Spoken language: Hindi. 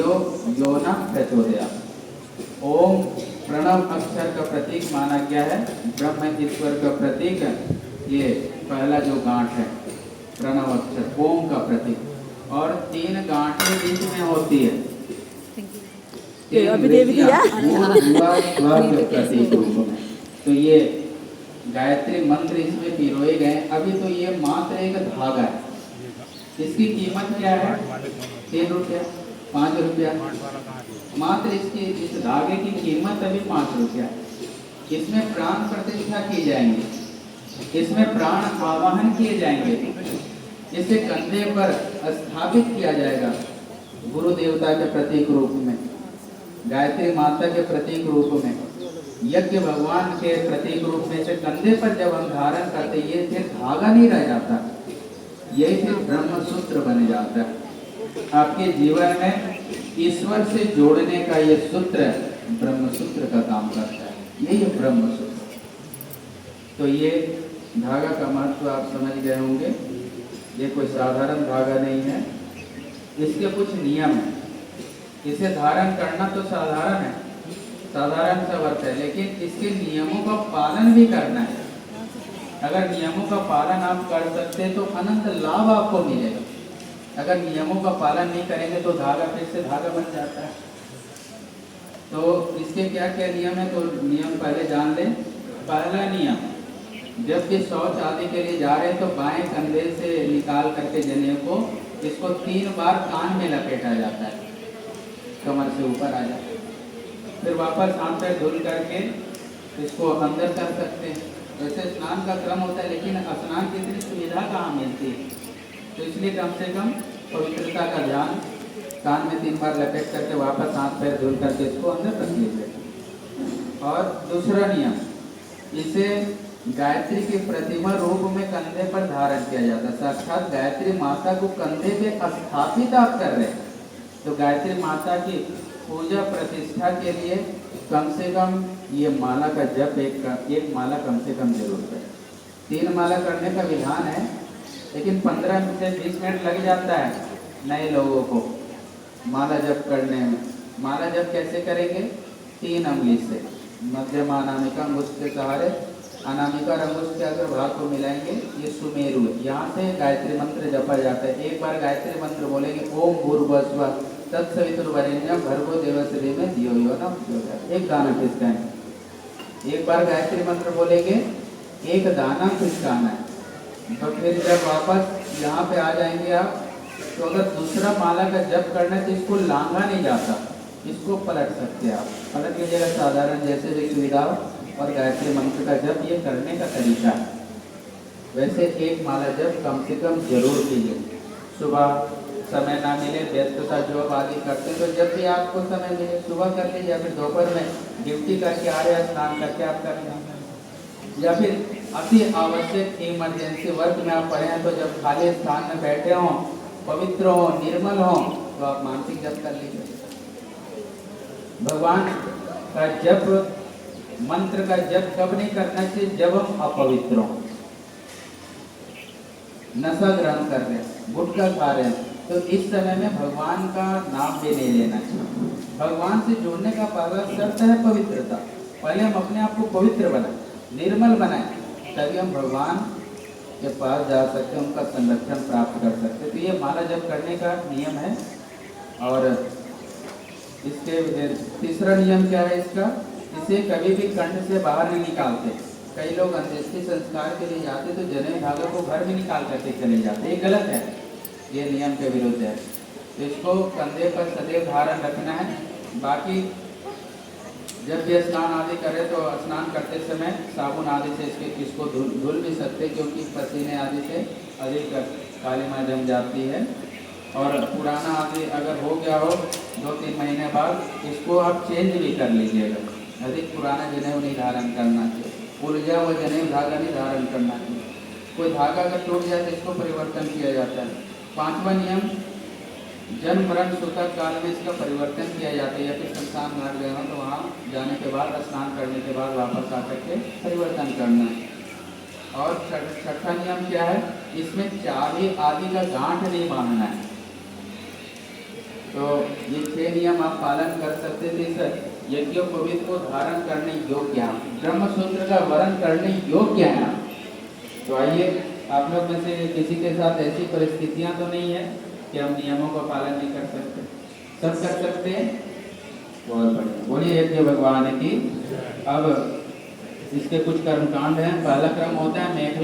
धियो यो न प्रचोदयात्। ओम प्रणव अक्षर का प्रतीक माना गया है, ब्रह्म ईश्वर का प्रतीक। ये पहला जो गांठ है प्रणव अक्षर ओम का प्रतीक, और 3 गांठें बीच में होती है। अभी देवी दिया के प्रतीक रूप में। तो ये गायत्री मंत्र इसमें पिरोए गए। अभी तो ये मात्र एक धागा है। इसकी कीमत क्या है? 3 रुपया, 5 रुपया मात्र। इसकी इस धागे की कीमत अभी 5 रुपया। इसमें प्राण प्रतिष्ठा की जाएंगे, इसमें प्राण आवाहन किए जाएंगे, इसे कंधे पर स्थापित किया जाएगा गुरु देवता के प्रतीक रूप में, गायत्री माता के प्रतीक रूप में, यज्ञ भगवान के प्रतीक रूप में। इसे कंधे पर जब हम धारण करते, ये फिर धागा नहीं रह जाता, यही फिर ब्रह्म सूत्र बन जाता है। आपके जीवन में ईश्वर से जोड़ने का ये सूत्र ब्रह्म सूत्र का काम करता है, यही ब्रह्म सूत्र। तो ये धागा का महत्व आप समझ गए होंगे। ये कोई साधारण धागा नहीं है, इसके कुछ नियम हैं। इसे धारण करना तो साधारण है, साधारण सा व्रत है, लेकिन इसके नियमों का पालन भी करना है। अगर नियमों का पालन आप कर सकते हैं तो अनंत लाभ आपको मिलेगा। अगर नियमों का पालन नहीं करेंगे तो धागा फिर से धागा बन जाता है। तो इसके क्या क्या नियम है, तो नियम पहले जान लें। पहला नियम, जब भी शौच आदि के लिए जा रहे हैं तो बाएं कंधे से निकाल करके जनेऊ को इसको 3 बार कान में लपेटा जाता है, कमर से ऊपर आ जाता है। फिर वापस हाथ पैर धुल करके इसको अंदर कर सकते हैं। वैसे स्नान का क्रम होता है, लेकिन स्नान की इतनी सुविधा कहाँ मिलती है, तो इसलिए कम से कम पवित्रता का ध्यान, कान में 3 बार लपेट करके वापस हाथ पैर धुल करके इसको अंदर रख लीजिए। और दूसरा नियम, इसे गायत्री की प्रतिमा रूप में कंधे पर धारण किया जाता है। साक्षात गायत्री माता को कंधे पे स्थापित आप कर रहे हैं, तो गायत्री माता की पूजा प्रतिष्ठा के लिए कम से कम ये माला का जप एक माला कम से कम जरूर करें। 3 माला करने का विधान है, लेकिन 15 से 20 मिनट लग जाता है नए लोगों को माला जप करने में। माला जप कैसे करेंगे? 3 अंगुली से, मध्यम अनामिका अंगुष्ठ के सहारे, अनामिका और अंगुष्ठ के अगर भाग को मिलाएंगे, ये सुमेरु है, यहाँ से गायत्री मंत्र जपा जाता है। एक बार गायत्री मंत्र बोलेंगे, ओम भूर्भुवस्सुः तत्सवितुर्वरेण्यं भर्गो देवस्य धीमहि धियो यो न प्रचोदयात्। एक दाना खिसकाना है। एक बार गायत्री मंत्र बोलेंगे, एक दाना खिसकाना है। तो फिर जब वापस यहाँ पे आ जाएंगे आप, तो अगर दूसरा माला का जप करना है तो इसको लांघा नहीं जाता, इसको पलट सकते हैं आप। पलट लीजिएगा साधारण जैसे भी सुविधा हो, और गायत्री मंत्र का जप ये करने का तरीका है। वैसे एक माला जप कम से कम जरूर कीजिए। सुबह समय ना मिले, व्यस्तता जॉब आदि करते, तो जब भी आपको समय मिले सुबह कर लीजिए, या फिर दोपहर में ड्यूटी करके आ रहे हैं स्नान करके आप कर लें, या फिर अति आवश्यक इमरजेंसी वर्क में आप पढ़े हैं तो जब खाली स्थान में बैठे हों, पवित्र हो, निर्मल हो, तो आप मानसिक जप कर लीजिए। भगवान का जप, मंत्र का जप कब नहीं करना चाहिए? जब हम अपवित्र हों, नशा ग्रहण कर रहे हैं, गुटखा खा रहे हैं, तो इस समय में भगवान का नाम भी नहीं लेना चाहिए। भगवान से जुड़ने का पहला शर्त है पवित्रता। पहले हम अपने आप को पवित्र बनाएं, निर्मल बनाएं, तभी हम भगवान के पास जा सकते हैं, उनका संरक्षण प्राप्त कर सकते हैं। तो ये माला जप करने का नियम है। और इसके तीसरा नियम क्या है इसका? इसे कभी भी कंठ से बाहर नहीं निकालते। कई लोग अंत्येष्टि संस्कार के लिए जाते तो जनेऊ धागा को घर में निकाल करके चले जाते, ये गलत है, ये नियम के विरुद्ध है। तो इसको कंधे पर सदैव धारण रखना है। बाकी जब भी स्नान आदि करें तो स्नान करते समय साबुन आदि से इसको धुल भी सकते, क्योंकि पसीने आदि से अधिक कालीमा जम जाती है। और पुराना आदि अगर हो गया हो 2-3 महीने बाद, इसको आप चेंज भी कर लीजिएगा। अधिक पुराना जनेऊ नहीं धारण करना चाहिए, उलझा हुआ जनेऊ धागा नहीं धारण करना चाहिए। कोई धागा अगर टूट जाए तो इसको परिवर्तन किया जाता है। 5वां नियम, जन्म मरण सूतक काल में इसका परिवर्तन किया जाता है, या फिर शमशान घाट गए हो तो वहाँ जाने के बाद, स्नान करने के बाद वापस आकर के परिवर्तन करना है। और छठा नियम क्या है? इसमें चाबी आदि का गांठ नहीं बांधना है। तो ये 6 नियम आप पालन कर सकते थे सर। यज्ञोपवीत को धारण करने योग्य हैं, ब्रह्मसूत्र का वरण करने योग्य हैं। तो आइए, आप लोग में से किसी के साथ ऐसी परिस्थितियां तो नहीं है कि हम नियमों का पालन नहीं कर सकते, सब कर सकते हैं। बहुत बढ़िया, बोलिए यज्ञ भगवान की। अब इसके कुछ कर्मकांड हैं। पहला क्रम होता है मेघ